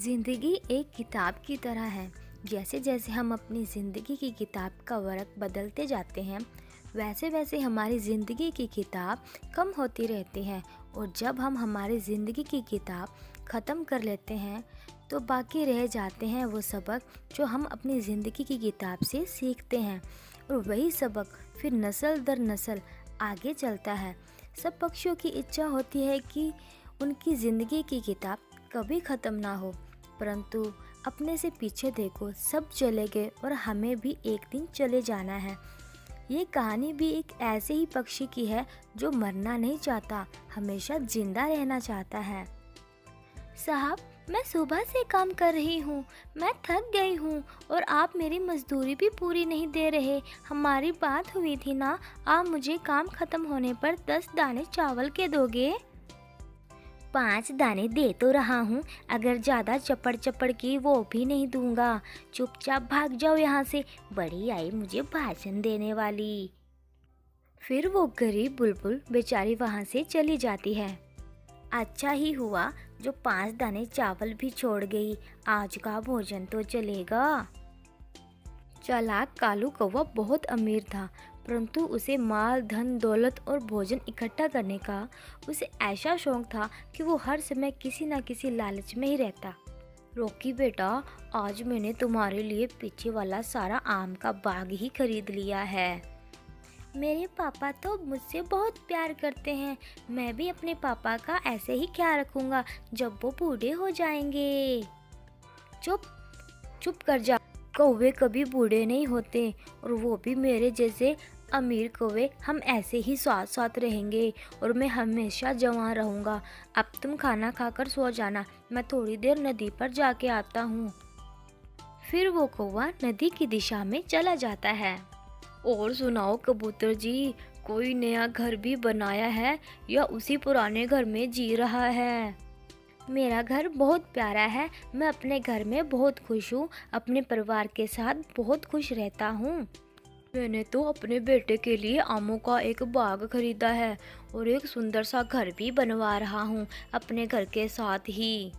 ज़िंदगी एक किताब की तरह है। जैसे जैसे हम अपनी ज़िंदगी की किताब का वर्क बदलते जाते हैं, वैसे वैसे हमारी ज़िंदगी की किताब कम होती रहती है। और जब हम हमारी ज़िंदगी की किताब ख़त्म कर लेते हैं तो बाकी रह जाते हैं वो सबक जो हम अपनी ज़िंदगी की किताब से सीखते हैं, और वही सबक फिर नस्ल दर नस्ल आगे चलता है। सब पक्षियों की इच्छा होती है कि उनकी ज़िंदगी की किताब कभी ख़त्म ना हो, परंतु अपने से पीछे देखो, सब चले गए और हमें भी एक दिन चले जाना है। ये कहानी भी एक ऐसे ही पक्षी की है जो मरना नहीं चाहता, हमेशा जिंदा रहना चाहता है। साहब, मैं सुबह से काम कर रही हूँ, मैं थक गई हूँ और आप मेरी मजदूरी भी पूरी नहीं दे रहे। हमारी बात हुई थी ना, आप मुझे काम खत्म होने पर 10 दाने चावल के दोगे। 5 दाने दे तो रहा हूँ, अगर ज़्यादा चपड़ चपड़ की वो भी नहीं दूंगा। चुपचाप भाग जाओ यहाँ से, बड़ी आई मुझे भाषण देने वाली। फिर वो गरीब बुलबुल बेचारी वहाँ से चली जाती है। अच्छा ही हुआ जो 5 दाने चावल भी छोड़ गई, आज का भोजन तो चलेगा। चालाक कालू कौवा बहुत अमीर था, परंतु उसे माल, धन, दौलत और भोजन इकट्ठा करने का उसे ऐसा शौक था कि वो हर समय किसी न किसी लालच में ही रहता। रॉकी बेटा, आज मैंने तुम्हारे लिए पीछे वाला सारा आम का बाग ही खरीद लिया है। मेरे पापा तो मुझसे बहुत प्यार करते हैं, मैं भी अपने पापा का ऐसे ही ख्याल रखूंगा जब वो बूढ़े हो जाएंगे। चुप चुप कर जा, कौवे कभी बूढ़े नहीं होते, और वो भी मेरे जैसे अमीर कौवे। हम ऐसे ही साथ साथ रहेंगे और मैं हमेशा जवान रहूँगा। अब तुम खाना खाकर सो जाना, मैं थोड़ी देर नदी पर जाके आता हूँ। फिर वो कौवा नदी की दिशा में चला जाता है। और सुनाओ कबूतर जी, कोई नया घर भी बनाया है या उसी पुराने घर में जी रहा है? मेरा घर बहुत प्यारा है, मैं अपने घर में बहुत खुश हूँ, अपने परिवार के साथ बहुत खुश रहता हूँ। मैंने तो अपने बेटे के लिए आमों का एक बाग खरीदा है और एक सुंदर सा घर भी बनवा रहा हूँ अपने घर के साथ ही।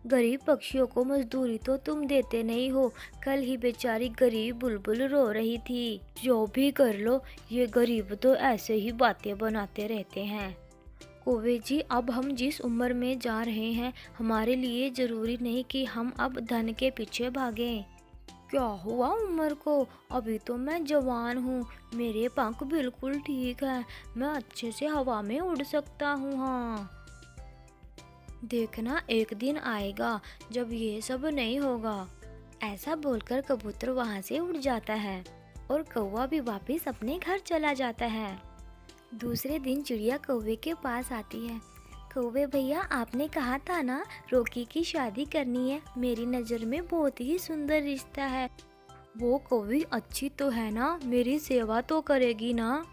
गरीब पक्षियों को मजदूरी तो तुम देते नहीं हो, कल ही बेचारी गरीब बुलबुल रो रही थी। जो भी कर लो, ये गरीब तो ऐसे ही बातें बनाते रहते हैं। कौवे जी, अब हम जिस उम्र में जा रहे हैं, हमारे लिए जरूरी नहीं कि हम अब धन के पीछे भागें। क्या हुआ उम्र को, अभी तो मैं जवान हूँ, मेरे पंख बिल्कुल ठीक है, मैं अच्छे से हवा में उड़ सकता हूँ। हाँ, देखना एक दिन आएगा जब ये सब नहीं होगा। ऐसा बोलकर कबूतर वहाँ से उड़ जाता है और कौवा भी वापस अपने घर चला जाता है। दूसरे दिन चिड़िया कौवे के पास आती है। कौवे भैया, आपने कहा था ना रॉकी की शादी करनी है, मेरी नज़र में बहुत ही सुंदर रिश्ता है। वो कौवी अच्छी तो है ना, मेरी सेवा तो करेगी ना?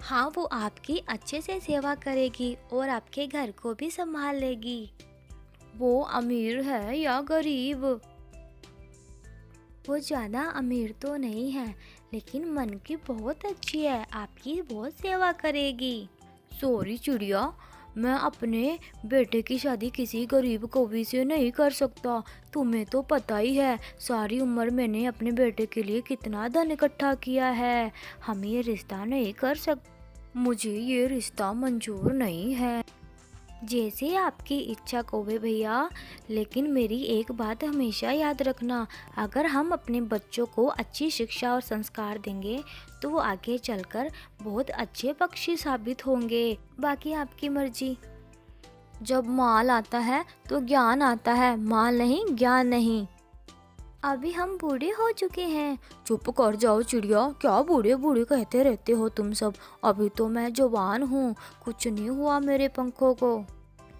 हाँ, वो आपकी अच्छे से सेवा करेगी और आपके घर को भी संभाल लेगी। वो अमीर है या गरीब? वो ज़्यादा अमीर तो नहीं है, लेकिन मन की बहुत अच्छी है, आपकी बहुत सेवा करेगी। सॉरी चिड़िया, मैं अपने बेटे की शादी किसी गरीब कौवी से नहीं कर सकता। तुम्हें तो पता ही है, सारी उम्र मैंने अपने बेटे के लिए कितना धन इकट्ठा किया है। हम ये रिश्ता नहीं कर सकते, मुझे ये रिश्ता मंजूर नहीं है। जैसे आपकी इच्छा कौवे भैया, लेकिन मेरी एक बात हमेशा याद रखना, अगर हम अपने बच्चों को अच्छी शिक्षा और संस्कार देंगे तो वो आगे चलकर बहुत अच्छे पक्षी साबित होंगे। बाकी आपकी मर्जी। जब माल आता है तो ज्ञान आता है, माल नहीं ज्ञान नहीं। अभी हम बूढ़े हो चुके हैं। चुप कर जाओ चिड़िया, क्या बूढ़े बूढ़े कहते रहते हो तुम सब, अभी तो मैं जवान हूँ, कुछ नहीं हुआ मेरे पंखों को।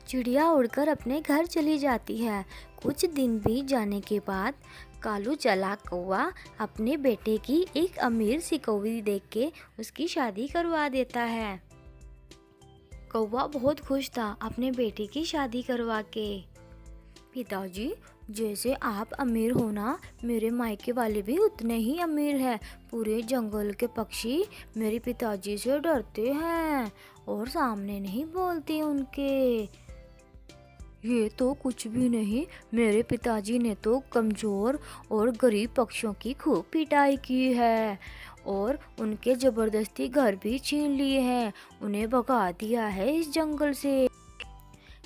चिड़िया उड़कर अपने घर चली जाती है। कुछ दिन बीत जाने के बाद कालू चालाक कौवा अपने बेटे की एक अमीर सी कौवी देख के उसकी शादी करवा देता है। कौवा बहुत खुश था अपने बेटे की शादी करवा के। पिताजी, जैसे आप अमीर हो ना, मेरे मायके वाले भी उतने ही अमीर हैं। पूरे जंगल के पक्षी मेरे पिताजी से डरते हैं और सामने नहीं बोलते उनके। ये तो कुछ भी नहीं, मेरे पिताजी ने तो कमज़ोर और गरीब पक्षियों की खूब पिटाई की है और उनके ज़बरदस्ती घर भी छीन लिए हैं, उन्हें भगा दिया है इस जंगल से।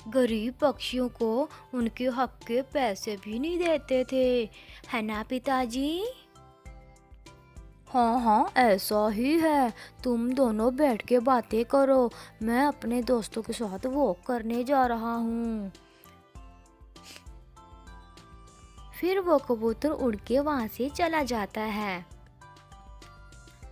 गरीब पक्षियों को उनके हक के पैसे भी नहीं देते थे, है ना पिताजी? हाँ हाँ, ऐसा ही है। तुम दोनों बैठ के बातें करो, मैं अपने दोस्तों के साथ वॉक करने जा रहा हूँ। फिर वो कबूतर उड़ के वहाँ से चला जाता है।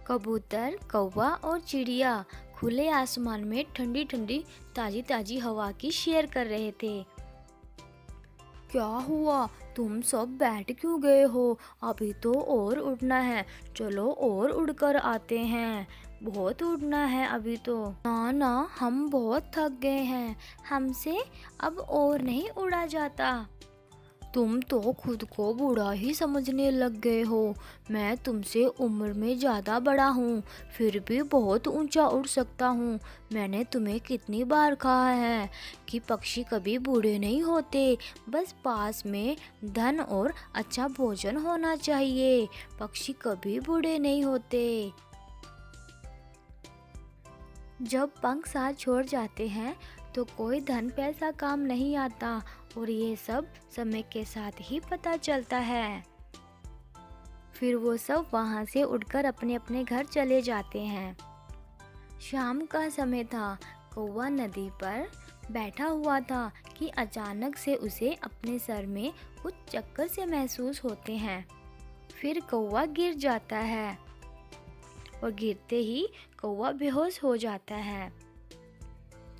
कबूतर, कौवा और चिड़िया खुले आसमान में ठंडी ठंडी ताजी ताजी हवा की शेयर कर रहे थे। क्या हुआ, तुम सब बैठ क्यों गए हो? अभी तो और उड़ना है, चलो और उड़कर आते हैं। बहुत उड़ना है अभी तो। ना ना, हम बहुत थक गए हैं, हमसे अब और नहीं उड़ा जाता। तुम तो खुद को बूढ़ा ही समझने लग गए हो। मैं तुमसे उम्र में ज़्यादा बड़ा हूँ, फिर भी बहुत ऊंचा उड़ सकता हूँ। मैंने तुम्हें कितनी बार कहा है कि पक्षी कभी बूढ़े नहीं होते, बस पास में धन और अच्छा भोजन होना चाहिए। पक्षी कभी बूढ़े नहीं होते। जब पंख साथ छोड़ जाते हैं तो कोई धन पैसा काम नहीं आता और ये सब समय के साथ ही पता चलता है। फिर वो सब वहाँ से उड़कर अपने अपने घर चले जाते हैं। शाम का समय था। कौवा नदी पर बैठा हुआ था कि अचानक से उसे अपने सर में कुछ चक्कर से महसूस होते हैं। फिर कौवा गिर जाता है और गिरते ही कौवा बेहोश हो जाता है।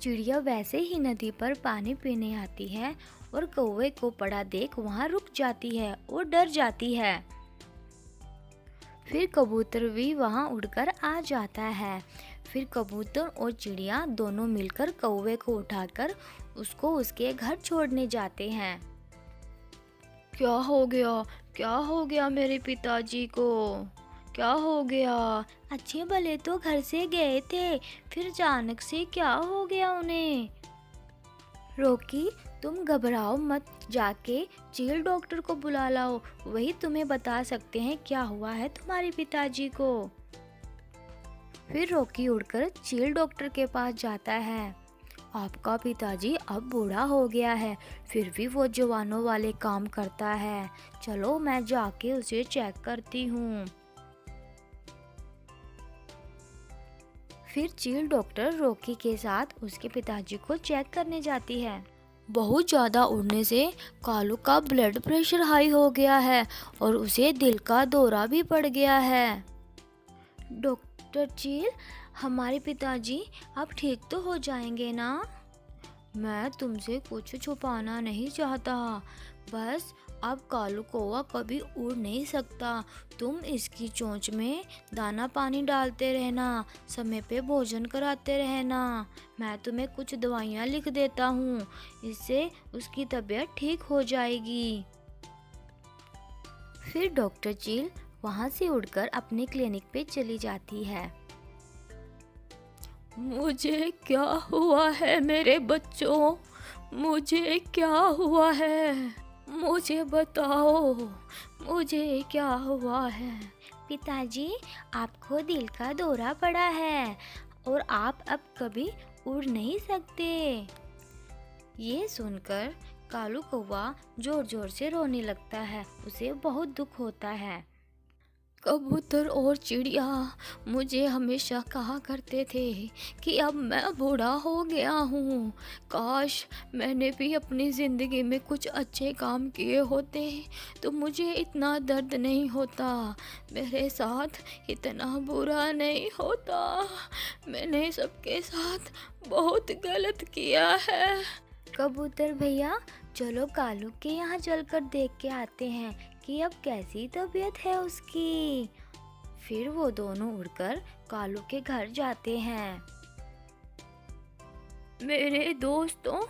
चिड़िया वैसे ही नदी पर पानी पीने आती है और कौवे को पड़ा देख वहाँ रुक जाती है और डर जाती है। फिर कबूतर भी वहाँ उड़कर आ जाता है। फिर कबूतर और चिड़िया दोनों मिलकर कौवे को उठाकर उसको उसके घर छोड़ने जाते हैं। क्या हो गया, क्या हो गया मेरे पिताजी को? क्या हो गया? अच्छे भले तो घर से गए थे, फिर अचानक से क्या हो गया उन्हें? रॉकी, तुम घबराओ मत, जाके चील डॉक्टर को बुला लाओ, वही तुम्हें बता सकते हैं क्या हुआ है तुम्हारे पिताजी को। फिर रॉकी उड़कर चील डॉक्टर के पास जाता है। आपका पिताजी अब बूढ़ा हो गया है, फिर भी वो जवानों वाले काम करता है। चलो मैं जाके उसे चेक करती हूँ। फिर चील डॉक्टर रॉकी के साथ उसके पिताजी को चेक करने जाती है। बहुत ज़्यादा उड़ने से कालू का ब्लड प्रेशर हाई हो गया है और उसे दिल का दौरा भी पड़ गया है। डॉक्टर चील, हमारे पिताजी अब ठीक तो हो जाएंगे ना? मैं तुमसे कुछ छुपाना नहीं चाहता, बस अब कालू कौवा कभी उड़ नहीं सकता। तुम इसकी चोंच में दाना पानी डालते रहना, समय पे भोजन कराते रहना। मैं तुम्हें कुछ दवाइयाँ लिख देता हूँ, इससे उसकी तबीयत ठीक हो जाएगी। फिर डॉक्टर चील वहाँ से उड़कर अपने क्लिनिक पे चली जाती है। मुझे क्या हुआ है मेरे बच्चों? मुझे क्या हुआ है? मुझे बताओ, मुझे क्या हुआ है? पिताजी, आपको दिल का दौरा पड़ा है और आप अब कभी उड़ नहीं सकते। ये सुनकर कालू कौवा जोर जोर से रोने लगता है, उसे बहुत दुख होता है। कबूतर और चिड़िया मुझे हमेशा कहा करते थे कि अब मैं बूढ़ा हो गया हूँ, काश मैंने भी अपनी ज़िंदगी में कुछ अच्छे काम किए होते तो मुझे इतना दर्द नहीं होता, मेरे साथ इतना बुरा नहीं होता। मैंने सबके साथ बहुत गलत किया है। कबूतर भैया, चलो कालू के यहाँ चलकर देख के आते हैं कि अब कैसी तबीयत है उसकी। फिर वो दोनों उड़कर कालू के घर जाते हैं। मेरे दोस्तों,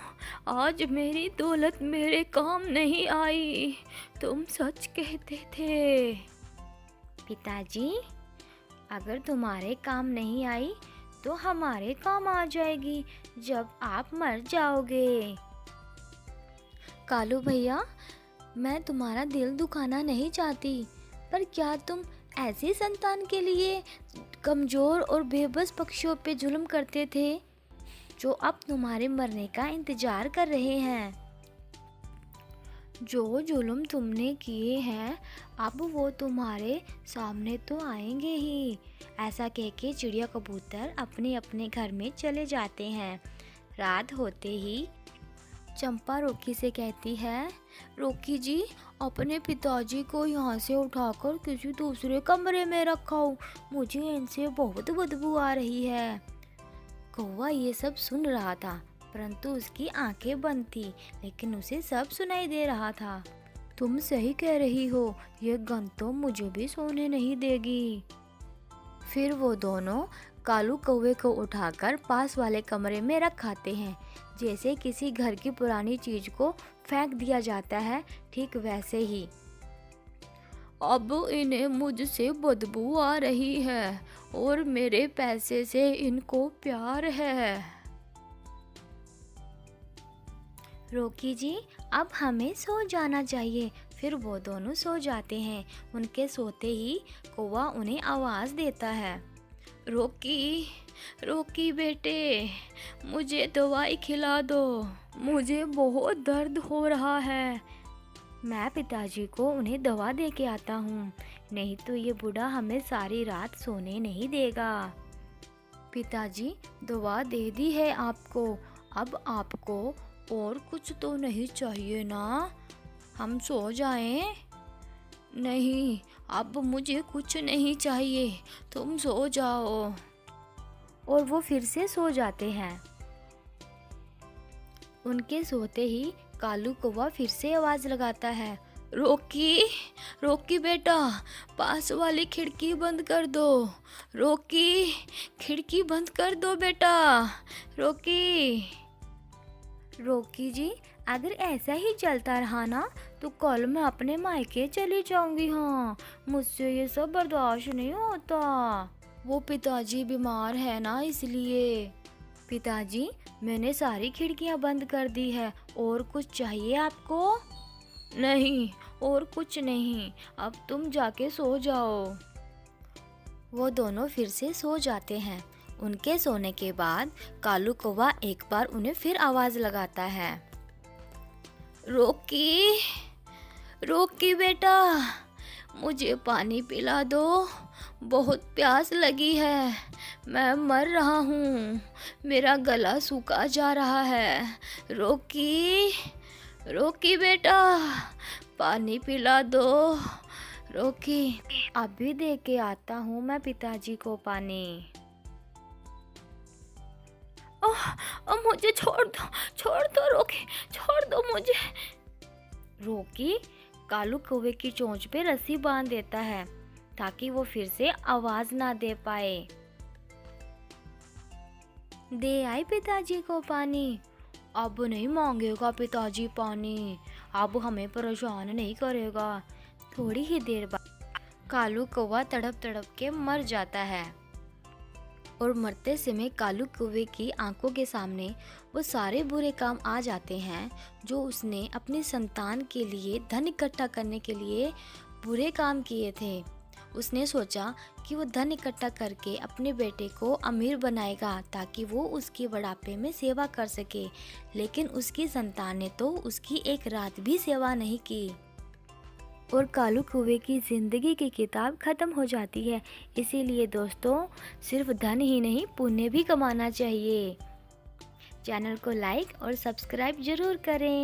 आज मेरी दौलत मेरे काम नहीं आई, तुम सच कहते थे। पिताजी, अगर तुम्हारे काम नहीं आई तो हमारे काम आ जाएगी जब आप मर जाओगे। कालू भैया, मैं तुम्हारा दिल दुखाना नहीं चाहती, पर क्या तुम ऐसी संतान के लिए कमज़ोर और बेबस पक्षियों पे जुल्म करते थे जो अब तुम्हारे मरने का इंतज़ार कर रहे हैं? जो जुल्म तुमने किए हैं अब वो तुम्हारे सामने तो आएंगे ही। ऐसा कह के चिड़िया कबूतर अपने अपने घर में चले जाते हैं। रात होते ही चंपा रोकी से कहती है, रोकी जी, अपने पिताजी को यहाँ से उठाकर किसी दूसरे कमरे में रखाओ, मुझे इनसे बहुत बदबू आ रही है। कौवा ये सब सुन रहा था, परंतु उसकी आंखें बंद थी, लेकिन उसे सब सुनाई दे रहा था। तुम सही कह रही हो, ये गंध तो मुझे भी सोने नहीं देगी। फिर वो दोनों कालू कौवे को उठाकर पास वाले कमरे में रखाते हैं। जैसे किसी घर की पुरानी चीज को फेंक दिया जाता है, ठीक वैसे ही। अब इन्हें मुझसे बदबू आ रही है और मेरे पैसे से इनको प्यार है। रोकी जी, अब हमें सो जाना चाहिए। फिर वो दोनों सो जाते हैं। उनके सोते ही कौवा उन्हें आवाज़ देता है, रोकी, रोकी बेटे, मुझे दवाई खिला दो, मुझे बहुत दर्द हो रहा है। मैं पिताजी को उन्हें दवा दे के आता हूँ, नहीं तो ये बूढ़ा हमें सारी रात सोने नहीं देगा। पिताजी, दवा दे दी है आपको, अब आपको और कुछ तो नहीं चाहिए ना? हम सो जाएं? नहीं, अब मुझे कुछ नहीं चाहिए, तुम सो जाओ। और वो फिर से सो जाते हैं। उनके सोते ही कालू कौवा फिर से आवाज़ लगाता है, रोकी, रोकी बेटा, पास वाली खिड़की बंद कर दो। रोकी, खिड़की बंद कर दो बेटा। रोकी। रोकी जी, अगर ऐसा ही चलता रहा ना तो कल मैं अपने मायके चली जाऊंगी। हाँ, मुझसे ये सब बर्दाश्त नहीं होता। वो पिताजी बीमार है ना, इसलिए। पिताजी, मैंने सारी खिड़कियां बंद कर दी है, और कुछ चाहिए आपको? नहीं, और कुछ नहीं, अब तुम जाके सो जाओ। वो दोनों फिर से सो जाते हैं। उनके सोने के बाद कालू कौवा एक बार उन्हें फिर आवाज़ लगाता है, रोकी, रोकी बेटा, मुझे पानी पिला दो, बहुत प्यास लगी है, मैं मर रहा हूँ, मेरा गला सूखा जा रहा है। रोकी, रोकी बेटा, पानी पिला दो। रोकी, अभी दे के आता हूँ मैं पिताजी को पानी। मुझे छोड़ दो रोकी, छोड़ दो मुझे। रोकी कालू कौवे की चोंच पे रस्सी बांध देता है ताकि वो फिर से आवाज ना दे पाए। दे आई पिताजी को पानी। अब नहीं मांगेगा पिताजी पानी, अब हमें परेशान नहीं करेगा। थोड़ी ही देर बाद कालू कौवा तड़प तड़प के मर जाता है और मरते समय कालू कौवे की आंखों के सामने वो सारे बुरे काम आ जाते हैं जो उसने अपनी संतान के लिए धन इकट्ठा करने के लिए बुरे काम किए थे। उसने सोचा कि वो धन इकट्ठा करके अपने बेटे को अमीर बनाएगा ताकि वो उसके बुढ़ापे में सेवा कर सके, लेकिन उसकी संतान ने तो उसकी एक रात भी सेवा नहीं की और कालू कौवे की ज़िंदगी की किताब ख़त्म हो जाती है। इसीलिए दोस्तों, सिर्फ धन ही नहीं, पुण्य भी कमाना चाहिए। चैनल को लाइक और सब्सक्राइब ज़रूर करें।